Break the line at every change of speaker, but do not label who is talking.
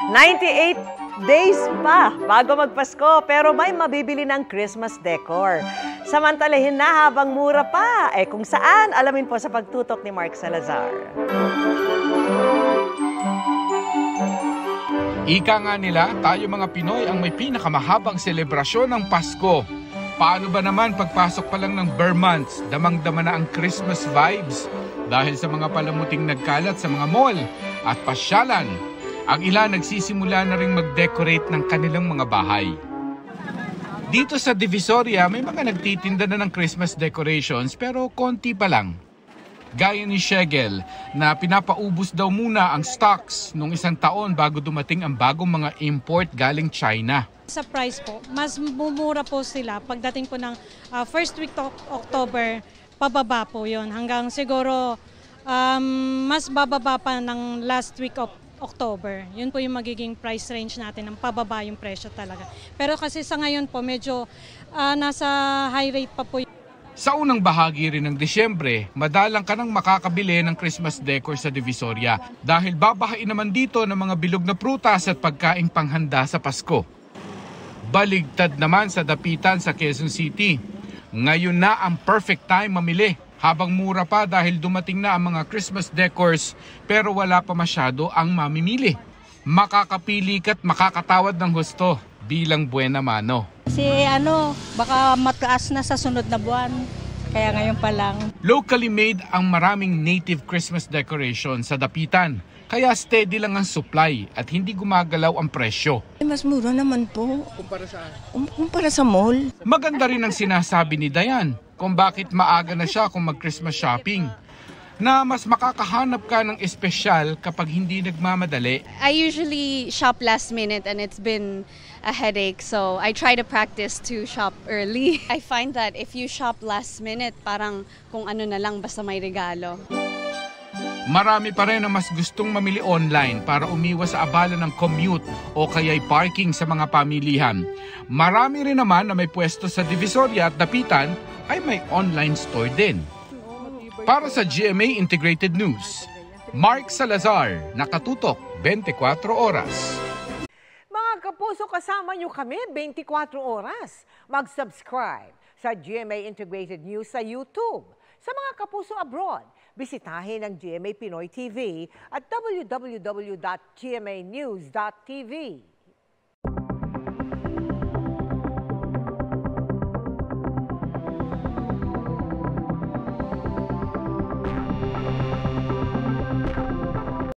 98 days pa bago magpasko pero may mabibili ng Christmas decor. Samantalahin na habang mura pa. Kung saan, alamin po sa pagtutok ni Mark Salazar.
Ika nga nila, tayo mga Pinoy ang may pinakamahabang selebrasyon ng Pasko. Paano ba naman pagpasok pa lang ng Burr months, damang-dama na ang Christmas vibes dahil sa mga palamuting nagkalat sa mga mall at pasyalan. Ang ilan nagsisimula na ring mag-decorate ng kanilang mga bahay. Dito sa Divisoria, may mga nagtitinda na ng Christmas decorations pero konti pa lang. Gaya ni Shegel na pinapaubos daw muna ang stocks nung isang taon bago dumating ang bagong mga import galing China.
Sa price po, mas mumura po sila pagdating po ng first week of October, pababa po yon hanggang siguro mas bababa pa ng last week of October. Yun po yung magiging price range natin, ng pababa yung presyo talaga. Pero kasi sa ngayon po, medyo nasa high rate pa po.
Sa unang bahagi rin ng Disyembre, madalang ka nang makakabili ng Christmas decor sa Divisoria dahil babahain naman dito ng mga bilog na prutas at pagkaing panghanda sa Pasko. Baligtad naman sa Dapitan sa Quezon City. Ngayon na ang perfect time mamili. Habang mura pa dahil dumating na ang mga Christmas decors pero wala pa masyado ang mamimili. Makakapili ka't makakatawad ng husto bilang buena mano.
Kasi baka mataas na sa sunod na buwan. Kaya ngayon pa lang.
Locally made ang maraming native Christmas decoration sa Dapitan. Kaya steady lang ang supply at hindi gumagalaw ang presyo.
Mas mura naman po. Kumpara saan? Kumpara sa mall.
Maganda rin ang sinasabi ni Dayan kung bakit maaga na siya kung mag-Christmas shopping. Na mas makakahanap ka ng espesyal kapag hindi nagmamadali.
I usually shop last minute and it's been a headache, so I try to practice to shop early. I find that if you shop last minute, parang kung ano na lang basta may regalo.
Marami pa rin ang mas gustong mamili online para umiwas sa abala ng commute o kaya'y parking sa mga pamilihan. Marami rin naman na may pwesto sa Divisoria at Dapitan ay may online store din. Para sa GMA Integrated News, Mark Salazar, nakatutok 24 oras.
Mga kapuso, kasama nyo kami 24 oras. Mag-subscribe sa GMA Integrated News sa YouTube. Sa mga kapuso abroad, bisitahin ang GMA Pinoy TV at www.gmanews.tv.